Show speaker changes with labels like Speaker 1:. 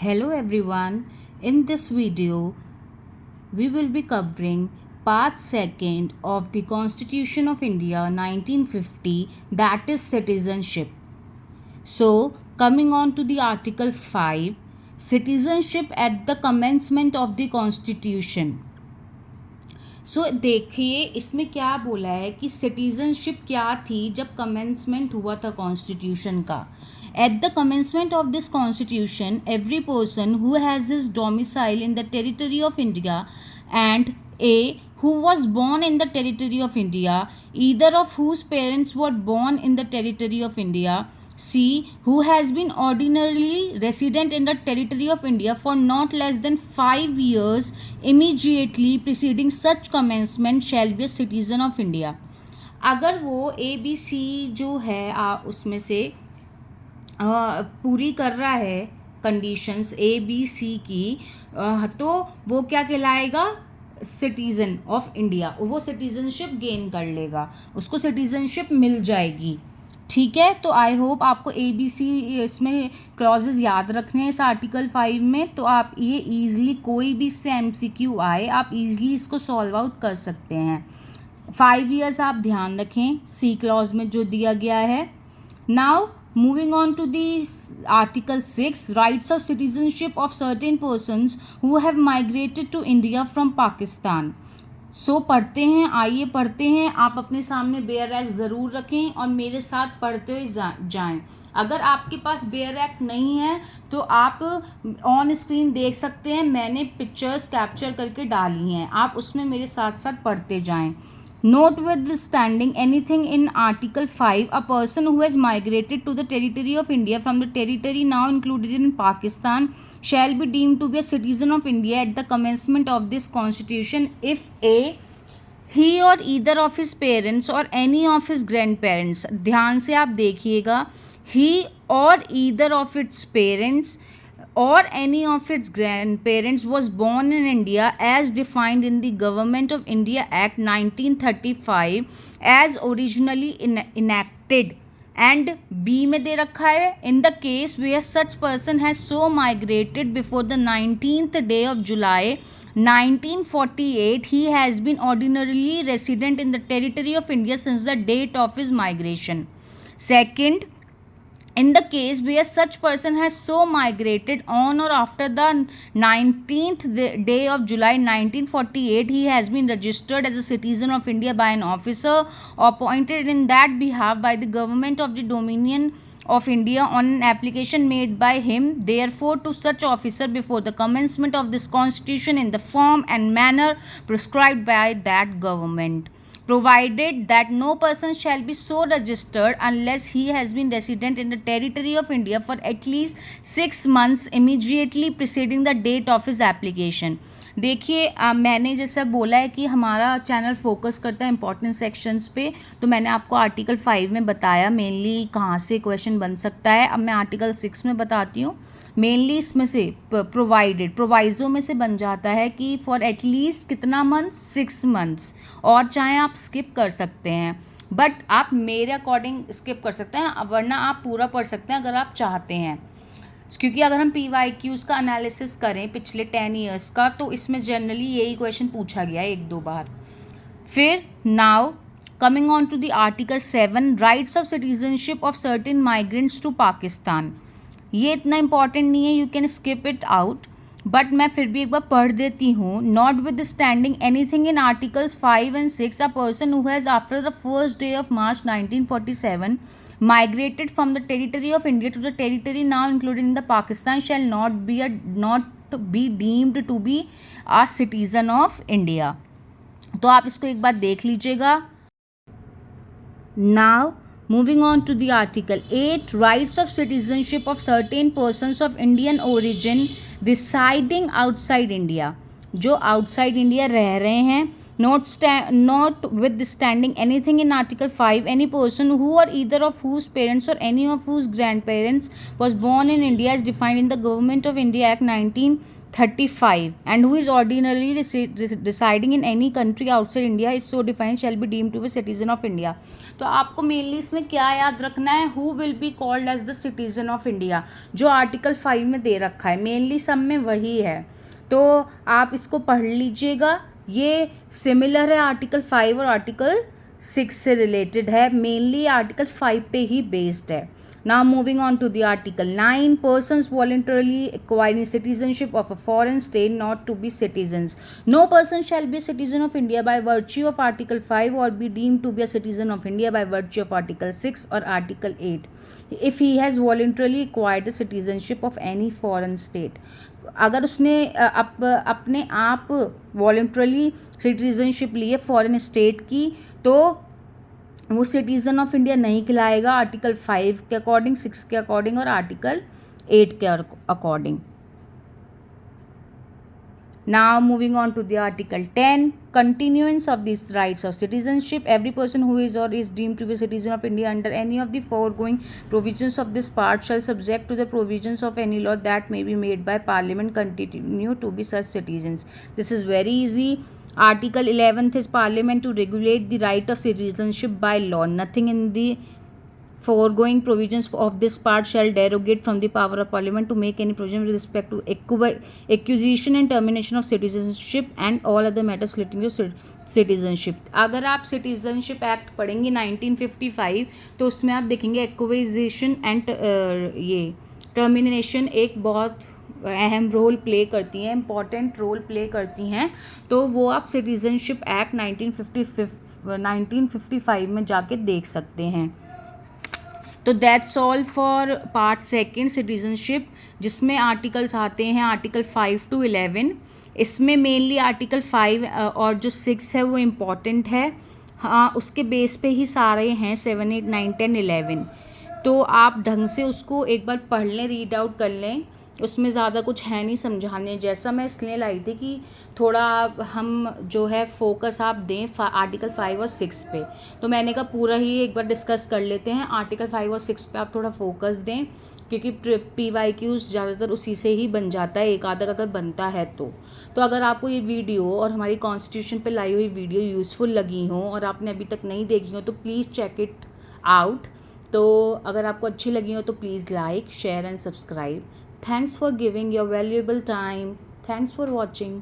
Speaker 1: Hello everyone, in this video we will be covering part 2nd of the Constitution of India 1950, that is citizenship. So coming on to the article 5, citizenship at the commencement of the Constitution. सो देखिए इसमें क्या बोला है कि citizenship क्या थी जब commencement हुआ था कॉन्स्टिट्यूशन का. At the commencement of this constitution every person who has his domicile in the territory of India and A who was born in the territory of India, either of whose parents were born in the territory of India, C, who has been ordinarily resident in the territory of India for not less than 5 years immediately preceding such commencement shall be a citizen of India. अगर वो ABC जो है उसमें से पूरी कर रहा है कंडीशंस ABC की, तो वो क्या कहलाएगा, सिटीज़न ऑफ इंडिया. वो सिटीज़नशिप गेन कर लेगा, उसको सिटीज़नशिप मिल जाएगी. ठीक है, तो आई होप आपको ABC इसमें क्लॉजेस याद रखने हैं इस आर्टिकल 5 में, तो आप ये ईज़िली कोई भी इससे MCQ आए आप ईज़िली इसको सॉल्व आउट कर सकते हैं. 5 ईयर्स आप ध्यान रखें C क्लॉज में जो दिया गया है. Now moving on to the article 6, rights of citizenship of certain persons who have migrated to India from Pakistan. सो पढ़ते हैं, आइए पढ़ते हैं. आप अपने सामने बेयर एक्ट ज़रूर रखें और मेरे साथ पढ़ते हुए जाएं. अगर आपके पास बेयर एक्ट नहीं है तो आप ऑन स्क्रीन देख सकते हैं, मैंने पिक्चर्स कैप्चर करके डाली हैं, आप उसमें मेरे साथ साथ पढ़ते जाएं. Notwithstanding anything in Article 5, a person who has migrated to the territory of India from the territory now included in Pakistan shall be deemed to be a citizen of India at the commencement of this constitution if A, he or either of his parents or any of his grandparents, ध्यान से आप देखिएगा, he or either of its parents or any of its grandparents was born in India as defined in the Government of India Act 1935 as originally enacted. And B में दे रखा है, in the case where such person has so migrated before the 19th day of July 1948, he has been ordinarily resident in the territory of India since the date of his migration. Second, in the case where such person has so migrated on or after the 19th day of July 1948, he has been registered as a citizen of India by an officer appointed in that behalf by the government of the Dominion of India on an application made by him, therefore, to such officer before the commencement of this constitution in the form and manner prescribed by that government, provided that no person shall be so registered unless he has been resident in the territory of India for at least 6 months immediately preceding the date of his application. देखिए मैंने जैसा बोला है कि हमारा channel focus करता है important sections पे, तो मैंने आपको आर्टिकल 5 में बताया मेनली कहाँ से क्वेश्चन बन सकता है. अब मैं आर्टिकल 6 में बताती हूँ. मेनली इसमें से प्रोवाइज़ो में से बन जाता है कि फॉर एटलीस्ट कितना मंथ्स, 6 मंथ्स, और चाहे आप स्किप कर सकते हैं, बट आप मेरे अकॉर्डिंग स्किप कर सकते हैं, वरना आप पूरा पढ़ सकते हैं अगर आप चाहते हैं. क्योंकि अगर हम PYQs का एनालिसिस करें पिछले 10 ईयर्स का, तो इसमें जनरली यही क्वेश्चन पूछा गया है 1-2 बार. फिर now coming on to the article 7, rights of citizenship of certain migrants to Pakistan. ये इतना इंपॉर्टेंट नहीं है, you can skip it out, but मैं फिर भी एक बार पढ़ देती हूँ. Notwithstanding anything in articles 5 and 6, a person who has after the first day of March 1947 migrated from the territory of India to the territory now included in the Pakistan shall not be deemed to be a citizen of India. तो आप इसको एक बार देख लीजिएगा. Now moving on to the article 8, rights of citizenship of certain persons of Indian origin residing outside India. जो outside India रह रहे हैं, notwithstanding anything in Article 5, any person who or either of whose parents or any of whose grandparents was born in India as defined in the Government of India Act 19 35 and who is ordinarily residing in any country outside India is so defined shall be deemed to be citizen of India. तो आपको mainly इसमें क्या याद रखना है, who will be called as the citizen of India, जो article 5 में दे रखा है, मेनली सब में वही है. तो आप इसको पढ़ लीजिएगा, ये सिमिलर है आर्टिकल 5 और आर्टिकल 6 से रिलेटेड है, मेनली आर्टिकल 5 पे ही बेस्ड है. Now moving on to the article 9, persons voluntarily acquiring citizenship of a foreign state not to be citizens. No person shall be a citizen of India by virtue of Article 5 or be deemed to be a citizen of India by virtue of Article 6 or Article 8 if he has voluntarily acquired the citizenship of any foreign state. अगर उसने अपने आप voluntarily citizenship ली है foreign state की, तो वो citizen of India नहीं कहलाएगा आर्टिकल 5 के अकॉर्डिंग, 6 के अकॉर्डिंग और आर्टिकल 8 के according. Now moving on to the article 10, continuance of these rights of citizenship. Every person who is or is deemed to be a citizen of India under any of the foregoing provisions of this part shall, subject to the provisions of any law that may be made by Parliament, continue to be such citizens. This is very easy. Article 11th is Parliament to regulate the right of citizenship by law. Nothing in the foregoing provisions of this part shall derogate from the power of Parliament to make any provision with respect to acquisition and termination of citizenship and all other matters relating to citizenship. अगर आप citizenship act पढ़ेंगे 1955, तो उसमें आप देखेंगे acquisition and ये termination एक बहुत अहम रोल प्ले करती हैं, इम्पॉर्टेंट रोल प्ले करती हैं. तो वो आप सिटीजनशिप एक्ट 1955 में जाके देख सकते हैं. तो that's all for part second citizenship, जिसमें आर्टिकल्स आते हैं आर्टिकल 5 to 11. इसमें मेनली आर्टिकल 5 और जो 6 है वो इम्पॉर्टेंट है. हाँ, उसके बेस पे ही सारे हैं 7, 8, 9, 10, 11. तो आप ढंग से उसको एक बार पढ़ लें, रीड आउट कर लें. उसमें ज़्यादा कुछ है नहीं समझाने जैसा. मैं इसलिए लाई थी कि थोड़ा हम जो है फोकस आप दें आर्टिकल 5 और 6 पे. तो मैंने कहा पूरा ही एक बार डिस्कस कर लेते हैं. आर्टिकल 5 और 6 पे आप थोड़ा फोकस दें, क्योंकि PYQs ज़्यादातर उसी से ही बन जाता है, एक आधा अगर बनता है तो. अगर आपको ये वीडियो और हमारी कॉन्स्टिट्यूशन पे लाई हुई वीडियो यूज़फुल लगी हो और आपने अभी तक नहीं देखी हो तो प्लीज़ चेक इट आउट. तो अगर आपको अच्छी लगी हो तो please like, share and subscribe. Thanks for giving your valuable time. Thanks for watching.